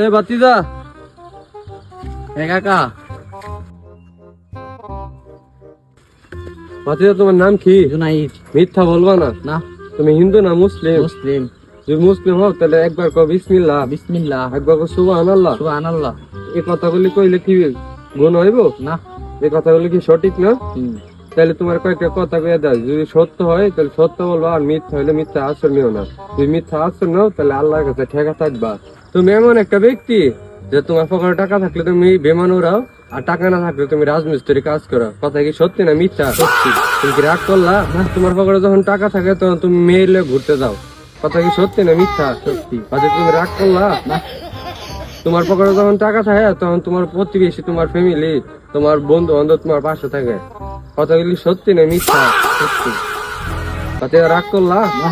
এ বাতিজা, এ কাকা, বাতিজা তোমার নাম কি? জুনাইদ। মিথ্যা বলবা না। না, তুমি হিন্দু না মুসলিম? মুসলিম। যদি মুসলিম হও তাহলে একবার কও বিসমিল্লাহ, বিসমিল্লাহ, একবার কও সুবহানাল্লাহ। সুবহানাল্লাহ। এই কথাগুলি কইলে কি গুণ হইব? না। এই কথাগুলি কি সঠিক না? হুম। তাহলে তোমার কয়েকটা কথা কয়ে দাও, যদি সত্য হয় তাহলে সত্য বলবা, আর মিথ্যা হইলে মিথ্যা আশ্রয় নিও না। যদি মিথ্যা আশ্রয় নাও তাহলে আল্লাহর কাছে ঠেকা থাকবা। তুমি এমন একটা ব্যক্তি যে তোমার পকেটে টাকা থাকলে তুমি বেমান উড়াও, আর টাকা না থাকলে তুমি রাজমিস্ত্রি কাজ করো। কথা কি সত্যি না মিথ্যা? সত্যি। তুমি কি রাগ করলা? না। তোমার পকেটে যখন টাকা থাকে তখন তুমি মেয়েলে ঘুরতে যাও। কথা কি সত্যি না মিথ্যা? সত্যি। কথা তুমি রাগ করলা? না। তোমার তোমার পকেটে যখন টাকা থাকে তখন তোমার প্রতিবেশী, তোমার ফ্যামিলি, তোমার বন্ধু বান্ধব তোমার পাশে থাকে। কথাগুলি সত্যি না মিথ্যা? সত্যি। তাতে রাগ করলা? না।